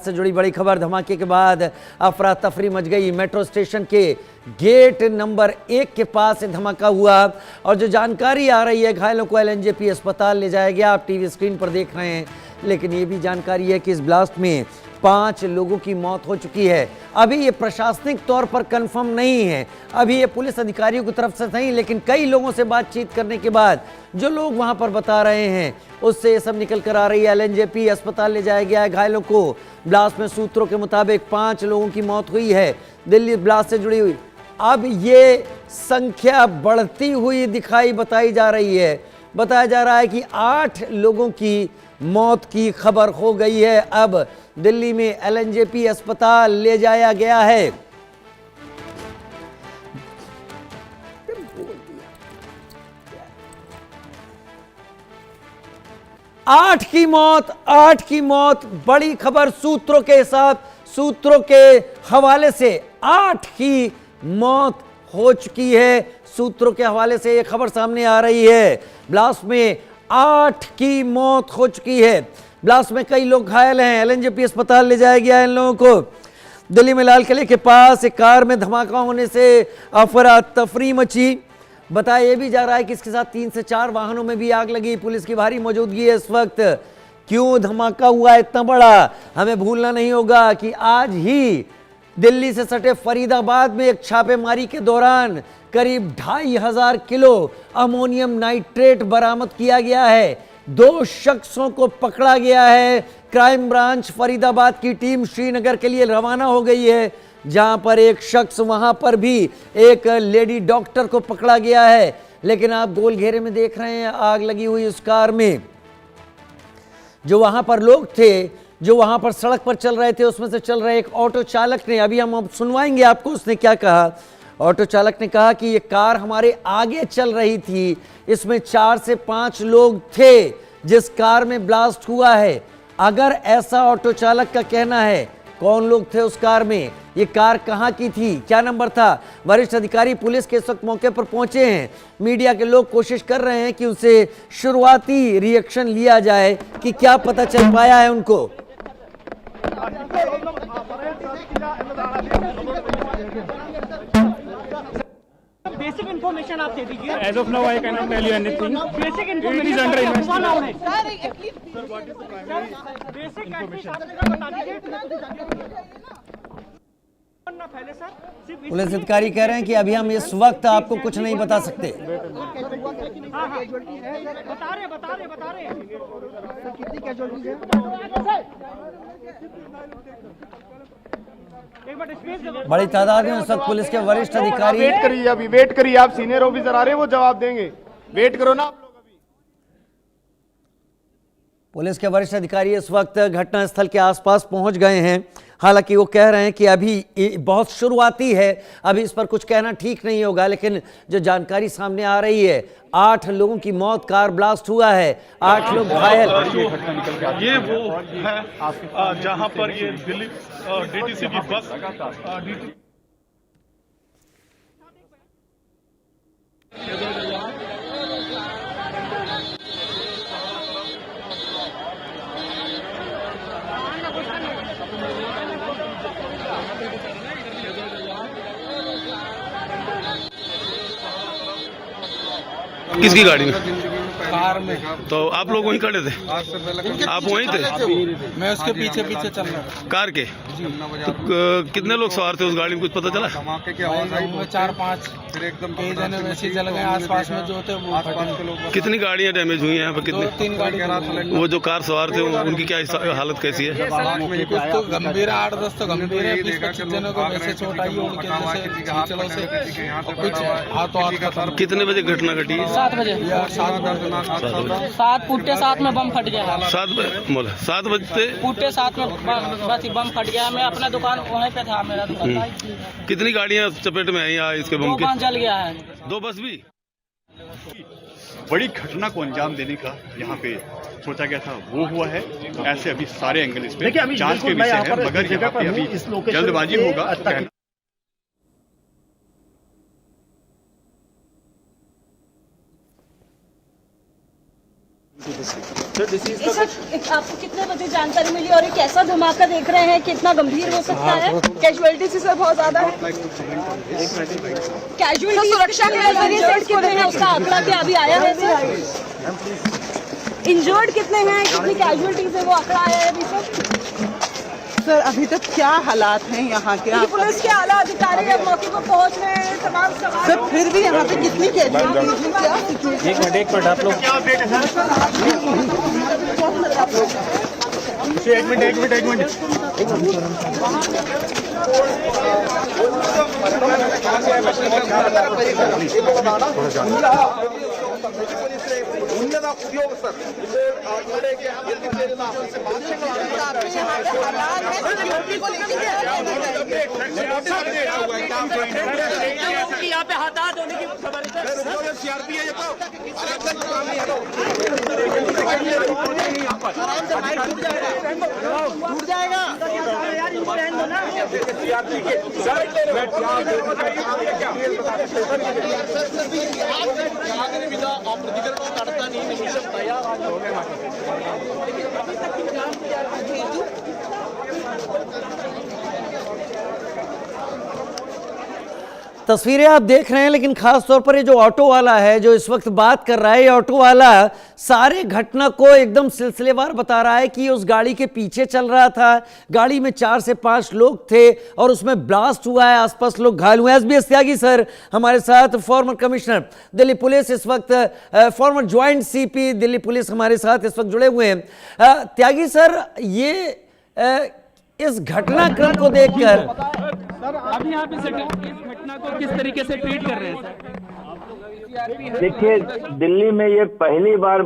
से जुड़ी बड़ी खबर। धमाके के बाद अफरा तफरी मच गई। मेट्रो स्टेशन के गेट नंबर 1 के पास धमाका हुआ और जो जानकारी आ रही है, घायलों को एलएनजेपी अस्पताल ले जाया गया। आप टीवी स्क्रीन पर देख रहे हैं, लेकिन ये भी जानकारी है कि इस ब्लास्ट में 5 लोगों की मौत हो चुकी है। अभी ये प्रशासनिक तौर पर कंफर्म नहीं है, अभी ये पुलिस अधिकारियों की तरफ से नहीं, लेकिन कई लोगों से बातचीत करने के बाद जो लोग वहां पर बता रहे हैं उससे ये सब निकल कर आ रही है। एलएनजेपी अस्पताल ले जाया गया है घायलों को। ब्लास्ट में सूत्रों के मुताबिक 5 लोगों की मौत हुई है दिल्ली ब्लास्ट से जुड़ी हुई। अब ये संख्या बढ़ती हुई दिखाई बताई जा रही है। बताया जा रहा है कि 8 लोगों की मौत की खबर हो गई है। अब दिल्ली में एलएनजेपी अस्पताल ले जाया गया है। आठ की मौत बड़ी खबर। सूत्रों के हवाले से 8 की मौत हो चुकी है। सूत्रों के हवाले से यह खबर सामने आ रही है। ब्लास्ट में 8 की मौत हो चुकी है। ब्लास्ट में कई लोग घायल हैं। एलएनजेपी अस्पताल ले जाया गया है इन लोगों को। दिल्ली में लाल किले के पास एक कार में धमाका होने से अफरा तफरी मची। बताया यह भी जा रहा है कि इसके साथ 3 से 4 वाहनों में भी आग लगी। पुलिस की भारी मौजूदगी है इस वक्त। क्यों धमाका हुआ इतना बड़ा, हमें भूलना नहीं होगा कि आज ही दिल्ली से सटे फरीदाबाद में एक छापेमारी के दौरान करीब 2,500 किलो अमोनियम नाइट्रेट बरामद किया गया है। 2 शख्सों को पकड़ा गया है। क्राइम ब्रांच फरीदाबाद की टीम श्रीनगर के लिए रवाना हो गई है, जहां पर एक शख्स, वहां पर भी एक लेडी डॉक्टर को पकड़ा गया है। लेकिन आप गोल घेरे में देख रहे हैं आग लगी हुई उस कार में। जो वहां पर लोग थे, जो वहां पर सड़क पर चल रहे थे, उसमें से चल रहे एक ऑटो चालक ने, अभी हम सुनवाएंगे आपको उसने क्या कहा। ऑटो चालक ने कहा कि ये कार हमारे आगे चल रही थी, इसमें 4 से 5 लोग थे जिस कार में ब्लास्ट हुआ है। अगर ऐसा ऑटो चालक का कहना है, कौन लोग थे उस कार में, ये कार कहां की थी, क्या नंबर था। वरिष्ठ अधिकारी पुलिस के इस वक्त मौके पर पहुंचे हैं। मीडिया के लोग कोशिश कर रहे हैं कि उनसे शुरुआती रिएक्शन लिया जाए कि क्या पता चल पाया है उनको। बेसिक इन्फॉर्मेशन आप दे दीजिए। As of now, I cannot tell you anything. Basic It is information under investigation. Basic information बता दीजिए ना पहले सर। पुलिस अधिकारी कह रहे हैं कि अभी हम इस वक्त आपको कुछ नहीं बता सकते। हाँ हाँ बता रहे कितनी कैजुअलिटीज है। बड़ी तादाद में उस वक्त पुलिस के वरिष्ठ अधिकारी। वेट करिए आप सीनियर ऑफिसर आ रहे हैं, वो जवाब देंगे। वेट करो ना आप लोग। अभी पुलिस के वरिष्ठ अधिकारी इस वक्त घटनास्थल के आसपास पहुंच गए हैं। हालांकि वो कह रहे हैं कि अभी बहुत शुरुआती है, अभी इस पर कुछ कहना ठीक नहीं होगा। लेकिन जो जानकारी सामने आ रही है, 8 लोगों की मौत, कार ब्लास्ट हुआ है, 8 लोग घायल। ये वो है जहां पर ये दिल्ली डीटीसी की बस किसकी गाड़ी में? कार में। तो आप लोग वहीं खड़े थे? आज से पहले आप वहीं थे? मैं उसके पीछे चल रहा था। कार के? तो कितने लोग सवार थे उस गाड़ी में, कुछ पता चला? धमाके की आवाज आई, 4-5, फिर एकदम कई जने वैसे ही जल गए। आसपास में जो थे वो आसपास के लोग। कितनी गाड़ियां डैमेज हुई हैं यहाँ पर? कितनी? 2-3 गाड़ी। वो जो कार सवार थे उनकी क्या हालत कैसी है? कुछ तो गंभीर है, 8-10 तो गंभीर है। 20-25 जनों को वैसे चोट आई है, उनके जैसे चलो से कुछ हाथों हाथ खत्म। कितने बजे घटना घटी? 7 बजे। 7 पुट्टे 7 में बम फट गया। 7 बजते पुट्टे 7 में बस बम फट गया। मैं अपना दुकान वहीं पे था, मेरा दुकान। कितनी गाड़ियां चपेट में आई इसके बम 2 के? बस जल गया है। 2 बस भी? बड़ी घटना को अंजाम देने का यहाँ पे सोचा गया था, वो हुआ है। ऐसे अभी सारे एंगल इस पे जांच के विषय है, मगर यहाँ पे अभी जल्दबाजी होगा। आपको कितने बजे जानकारी मिली और एक ऐसा धमाका देख रहे हैं कितना गंभीर हो सकता है? कैजुअलिटी सर बहुत ज्यादा है। कैजुअलिटी सुरक्षा के नजरिए से कितने हैं उसका आंकड़ा क्या अभी आया है सर? इंजर्ड कितने हैं, कितनी कैजुअलिटीज है वो आंकड़ा आया है अभी सर? अभी तक क्या हालात हैं यहाँ के? पुलिस के आला अधिकारी अब मौके पर पहुँच रहे हैं, तमाम सवाल। सर फिर भी यहाँ पे कितनी कैजुअलिटीज है, क्या सिचुएशन? एक मिनट आप लोग एक मिनट यहाँ पे हाथ होने की खबर टूट जाएगा यार, इनको रहने दो ना। तस्वीरें आप देख रहे हैं, लेकिन खास तौर पर ये जो ऑटो वाला है जो इस वक्त बात कर रहा है, ये ऑटो वाला सारे घटना को एकदम सिलसिलेवार बता रहा है कि उस गाड़ी के पीछे चल रहा था, गाड़ी में 4 से 5 लोग थे और उसमें ब्लास्ट हुआ है, आसपास लोग घायल हुए हैं। एसबीएस त्यागी सर हमारे साथ, फॉर्मर कमिश्नर दिल्ली पुलिस इस वक्त, farmer joint CP Delhi police हमारे साथ इस वक्त जुड़े हुए हैं। त्यागी सर, ये इस घटनाक्रम को देखकर अभी आप इस घटना को किस तरीके से ट्रीट कर रहे हैं सर? देखिए, दिल्ली में ये पहली बार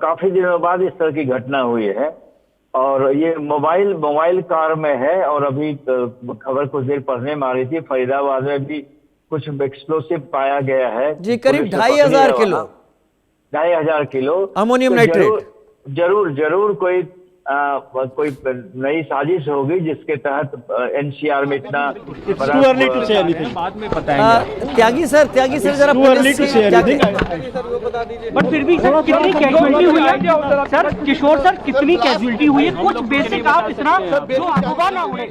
काफी दिनों बाद इस तरह की घटना हुई है और ये मोबाइल कार में है। और अभी खबर कुछ देर पढ़ने में आ रही थी, फरीदाबाद में भी कुछ एक्सप्लोसिव पाया गया है जी, करीब 2500 किलो 2500 किलो अमोनियम नाइट्रेट। जरूर कोई नई साजिश होगी जिसके तहत एनसीआर में इतना बाद में बताएंगे। त्यागी सर जरा बट फिर भी सर कितनी कैजुअलिटी हुई है सर? किशोर सर कितनी कैजुअलिटी हुई है? कुछ बेसिक आप इतना जो अफवाह ना उड़े।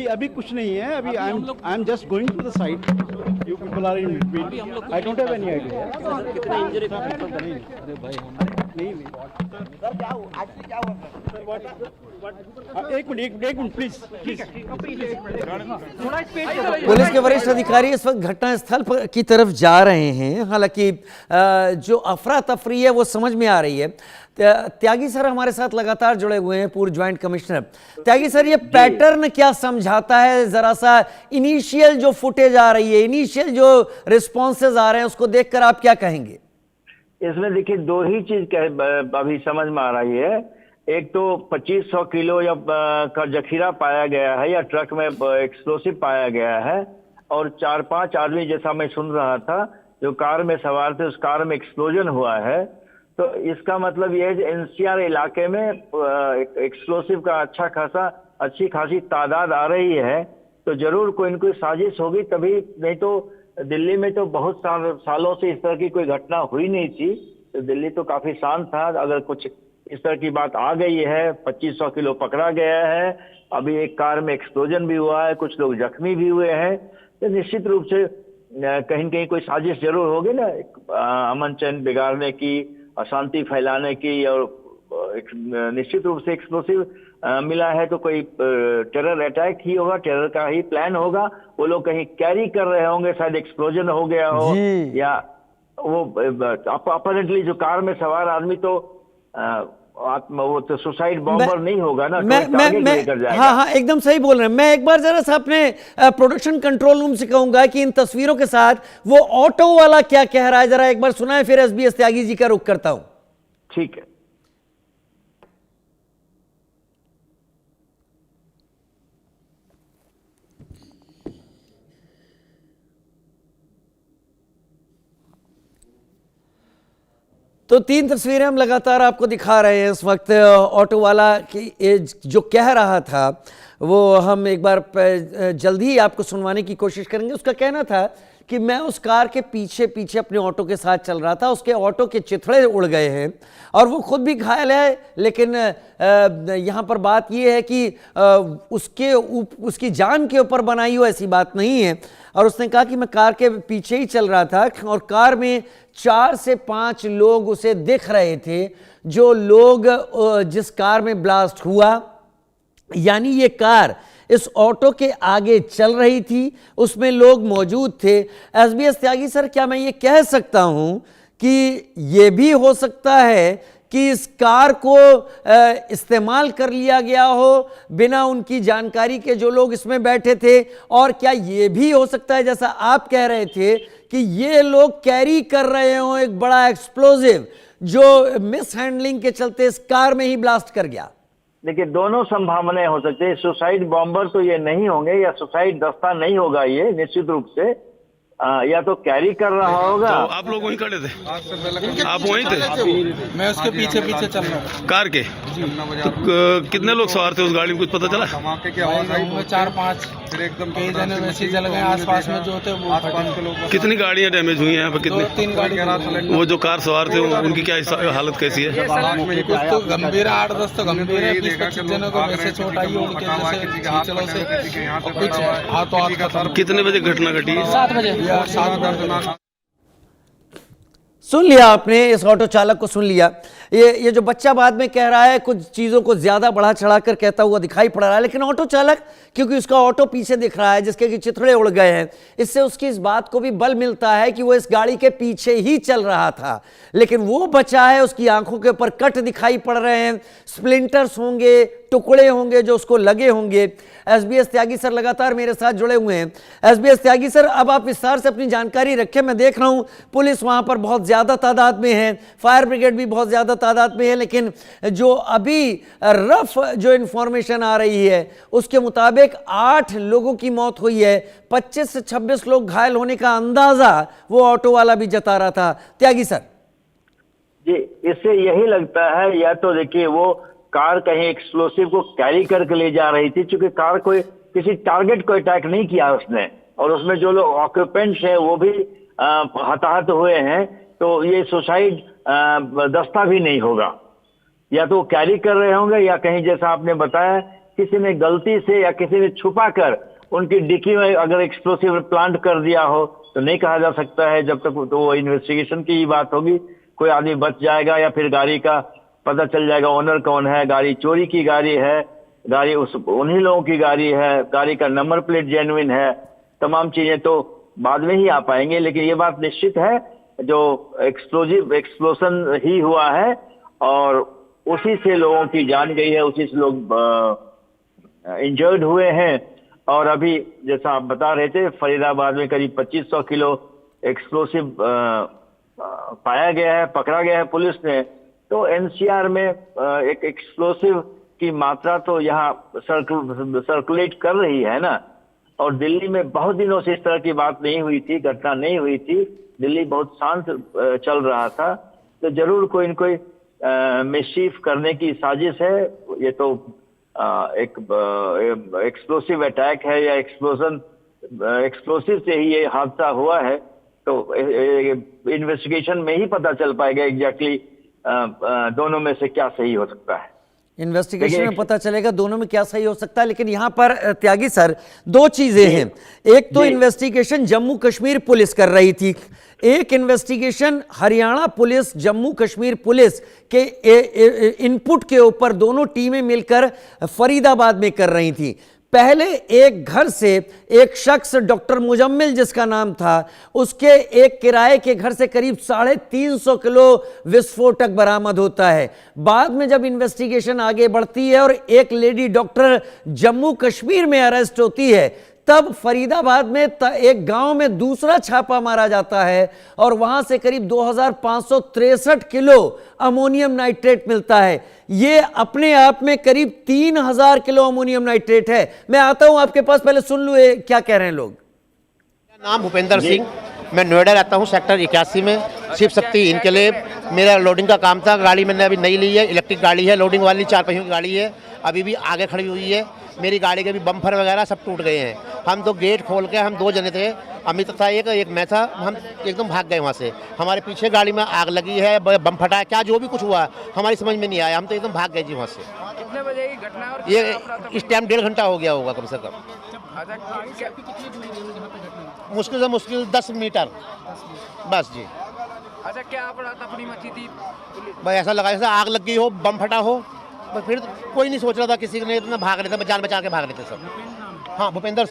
अभी कुछ नहीं है। अभी I am just going to the site, you people are in between, I don't have any idea कितने इंजरी अरे भाई नहीं सर क्या हुआ एक्चुअली क्या हुआ? एक मिनट प्लीज। पुलिस के वरिष्ठ अधिकारी इस वक्त घटनास्थल की तरफ जा रहे हैं। हालांकि जो अफरा तफरी है वो समझ में आ रही है। त्यागी सर हमारे साथ लगातार जुड़े हुए हैं, पूर्व ज्वाइंट कमिश्नर। त्यागी सर, ये पैटर्न क्या समझाता है? जरा सा इनिशियल जो फुटेज आ रही है, इनिशियल जो रिस्पॉन्सेज आ रहे हैं, उसको देखकर आप क्या कहेंगे? इसमें देखिए दो ही चीज अभी समझ में आ रही है। एक तो 2500 किलो का जखीरा पाया गया है या ट्रक में एक्सप्लोसिव पाया गया है और 4-5 आदमी, जैसा मैं सुन रहा था, जो कार में सवार थे, उस कार में एक्सप्लोजन हुआ है। तो इसका मतलब यह है एनसीआर इलाके में एक्सप्लोसिव का अच्छी खासी तादाद आ रही है। तो जरूर कोई न कोई साजिश होगी तभी, नहीं तो दिल्ली में तो बहुत सालों से इस तरह की कोई घटना हुई नहीं थी। तो दिल्ली तो काफी शांत था। अगर कुछ इस तरह की बात आ गई है, 2500 किलो पकड़ा गया है, अभी एक कार में एक्सप्लोजन भी हुआ है, कुछ लोग जख्मी भी हुए हैं, तो निश्चित रूप से कहीं न कहीं कोई साजिश जरूर होगी ना, अमन चैन बिगाड़ने की, अशांति फैलाने की। और निश्चित रूप से एक्सप्लोसिव मिला है तो कोई टेरर अटैक ही होगा, टेरर का ही प्लान होगा। वो लोग कहीं कैरी कर रहे होंगे, शायद एक्सप्लोजन हो गया हो, या वो अपरेंटली जो कार में सवार आदमी तो वो तो सुसाइड बॉम्बर नहीं होगा ना। हाँ, एकदम सही बोल रहे हैं। मैं एक बार जरा सा अपने प्रोडक्शन कंट्रोल रूम से कहूंगा कि इन तस्वीरों के साथ वो ऑटो वाला क्या कह रहा है, जरा एक बार सुनाए, फिर एसबीएस त्यागी जी का रुख करता हूं। ठीक है। तो 3 तस्वीरें हम लगातार आपको दिखा रहे हैं। इस वक्त ऑटो वाला की जो कह रहा था वो हम एक बार जल्द ही आपको सुनवाने की कोशिश करेंगे। उसका कहना था कि मैं उस कार के पीछे पीछे अपने ऑटो के साथ चल रहा था, उसके ऑटो के चिथड़े उड़ गए हैं और वो खुद भी घायल है। लेकिन यहाँ पर बात ये है कि उसकी जान के ऊपर बनाई हो ऐसी बात नहीं है। और उसने कहा कि मैं कार के पीछे ही चल रहा था और कार में 4 से 5 लोग उसे दिख रहे थे, जो लोग जिस कार में ब्लास्ट हुआ, यानी ये कार इस ऑटो के आगे चल रही थी, उसमें लोग मौजूद थे। एसबीएस त्यागी सर, क्या मैं ये कह सकता हूं कि ये भी हो सकता है कि इस कार को इस्तेमाल कर लिया गया हो बिना उनकी जानकारी के जो लोग इसमें बैठे थे? और क्या ये भी हो सकता है, जैसा आप कह रहे थे, कि ये लोग कैरी कर रहे हों एक बड़ा एक्सप्लोजिव जो मिस हैंडलिंग के चलते इस कार में ही ब्लास्ट कर गया? देखिए, दोनों संभावनाएं हो सकती है। सुसाइड बॉम्बर तो ये नहीं होंगे, या सुसाइड दस्ता नहीं होगा ये, निश्चित रूप से। या तो कैरी कर रहा होगा। तो आप लोग वहीं खड़े थे? आप वहीं थे? मैं उसके पीछे पीछे चल रहा हूँ कार के। तो कितने लोग सवार थे उस गाड़ी में, कुछ पता चला? 4-5 कई जने वैसे जल गए, आसपास में जो थे वो। कितनी गाड़ियां डैमेज हुई हैं यहाँ पे? कितनी? 2-3 गाड़ी। वो जो कार सवार थे उनकी क्या हालत कैसी है? कुछ तो गंभीर है, 8-10 तो गंभीर है, 20-25 जनों को वैसे चोट आई है उनके जैसे चीचड़ों से, कुछ हाथों हाथ खत्म। कितने बजे घटना घटी? 7 बजे। सुन लिया आपने, इस ऑटो चालक को सुन लिया। ये जो बच्चा बाद में कह रहा है, कुछ चीज़ों को ज़्यादा बढ़ा चढ़ा कर कहता हुआ दिखाई पड़ रहा है, लेकिन ऑटो चालक, क्योंकि उसका ऑटो पीछे दिख रहा है जिसके कि चिथड़े उड़ गए हैं, इससे उसकी इस बात को भी बल मिलता है कि वो इस गाड़ी के पीछे ही चल रहा था। लेकिन वो बचा है, उसकी आंखों के ऊपर कट दिखाई पड़ रहे हैं, स्प्लिंटर्स होंगे, टुकड़े होंगे जो उसको लगे होंगे। एसबीएस त्यागी सर लगातार मेरे साथ जुड़े हुए हैं। एसबीएस त्यागी सर, अब आप विस्तार से अपनी जानकारी रखें। मैं देख रहा हूं पुलिस वहां पर बहुत ज्यादा तादाद में है, फायर ब्रिगेड भी बहुत ज्यादा तादाद में है, लेकिन जो अभी रफ जो इंफॉर्मेशन आ रही है उसके मुताबिक 8 लोगों की मौत हुई है, 25 से 26 लोग घायल होने का अंदाजा वो ऑटो वाला भी जता रहा था। त्यागी सर जी, इससे यही लगता है, या तो देखिए वो कार कहीं एक्सप्लोसिव को कैरी करके ले जा रही थी, क्योंकि कार कोई किसी टारगेट को अटैक नहीं किया उसने, और उसमें जो लोग ऑक्यूपेंट्स हैं वो भी हताहत हुए हैं, तो ये सुसाइड दस्ता भी नहीं होगा। या तो कैरी कर रहे होंगे, या कहीं जैसा आपने बताया किसी ने गलती से या किसी ने छुपा कर उनकी डिक्की में अगर एक्सप्लोसिव प्लांट कर दिया हो तो नहीं कहा जा सकता है। जब तक तो वो इन्वेस्टिगेशन की ही बात होगी, कोई आदमी बच जाएगा या फिर गाड़ी का पता चल जाएगा ओनर कौन है, गाड़ी चोरी की गाड़ी है, गाड़ी उन्हीं लोगों की गाड़ी है, गाड़ी का नंबर प्लेट जेन्युइन है, तमाम चीजें तो बाद में ही आ पाएंगे। लेकिन ये बात निश्चित है, जो एक्सप्लोजन ही हुआ है और उसी से लोगों की जान गई है, उसी से लोग इंजर्ड हुए हैं। और अभी जैसा आप बता रहे थे, फरीदाबाद में करीब 2500 किलो एक्सप्लोसिव पाया गया है, पकड़ा गया है पुलिस ने। तो एनसीआर में एक एक्सप्लोसिव की मात्रा तो यहाँ सर्कुलेट कर रही है ना, और दिल्ली में बहुत दिनों से इस तरह की बात नहीं हुई थी, घटना नहीं हुई थी, दिल्ली बहुत शांत चल रहा था। तो जरूर कोई न कोई मिसचीफ करने की साजिश है। ये तो एक एक्सप्लोसिव अटैक है या एक्सप्लोसिव से ही ये हादसा हुआ है, तो इन्वेस्टिगेशन में ही पता चल पाएगा एग्जैक्टली दोनों में से क्या सही हो सकता है। इन्वेस्टिगेशन में पता चलेगा दोनों में क्या सही हो सकता है। लेकिन यहां पर त्यागी सर, 2 चीजें हैं। एक तो इन्वेस्टिगेशन जम्मू कश्मीर पुलिस कर रही थी, एक investigation Haryana police Jammu Kashmir police के इनपुट के ऊपर दोनों टीमें मिलकर फरीदाबाद में कर रही थी। पहले एक घर से एक शख्स डॉक्टर मुजम्मिल जिसका नाम था, उसके एक किराए के घर से करीब 350 किलो विस्फोटक बरामद होता है। बाद में जब इन्वेस्टिगेशन आगे बढ़ती है और एक लेडी डॉक्टर जम्मू कश्मीर में अरेस्ट होती है, तब फरीदाबाद में एक गांव में दूसरा छापा मारा जाता है और वहां से करीब 2563 किलो अमोनियम नाइट्रेट मिलता है। ये अपने आप में करीब 3000 किलो अमोनियम नाइट्रेट है। मैं आता हूं आपके पास, पहले सुन लूं क्या कह रहे हैं लोग। मेरा नाम भूपेंद्र सिंह, मैं नोएडा रहता हूं, सेक्टर 81 में, शिव शक्ति इनकलेब। मेरा लोडिंग का काम था, गाड़ी मैंने अभी नई ली है, इलेक्ट्रिक गाड़ी है, लोडिंग वाली 4 पहियों की गाड़ी है, अभी भी आगे खड़ी हुई है। मेरी गाड़ी के भी बम्पर वगैरह सब टूट गए हैं। हम तो गेट खोल के, हम 2 जने थे, अमित था एक मैं था, हम एकदम भाग गए वहाँ से। हमारे पीछे गाड़ी में आग लगी है, बम फटा है, क्या जो भी कुछ हुआ हमारी समझ में नहीं आया, हम तो एकदम भाग गए जी वहाँ से। कितने बजे की घटना और ये इस टाइम 1.5 घंटा हो गया होगा कम से कम, मुश्किल से मुश्किल 10 मीटर बस जी। अच्छा, क्या अफरा तफरी मची थी? भाई ऐसा लगा जैसे आग लग गई हो, बम फटा हो, बस फिर कोई नहीं सोच रहा था, किसी ने इतना भाग रहे थे, जान बचा के भाग रहे थे सब। हाँ, भूपेंद्र।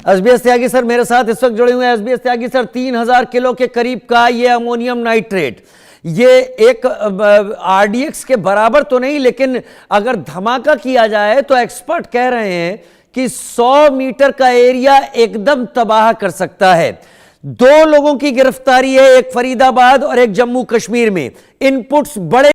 एसबीएस त्यागी सर मेरे साथ इस वक्त जुड़े हुए हैं। एसबीएस त्यागी सर, 3000 किलो के करीब का ये अमोनियम नाइट्रेट, ये एक आरडीएक्स के बराबर तो नहीं, लेकिन अगर धमाका किया जाए तो एक्सपर्ट कह रहे हैं कि 100 मीटर का एरिया एकदम तबाह कर सकता है। 2 लोगों की गिरफ्तारी है, एक फरीदाबाद और एक जम्मू कश्मीर में। इनपुट्स बड़े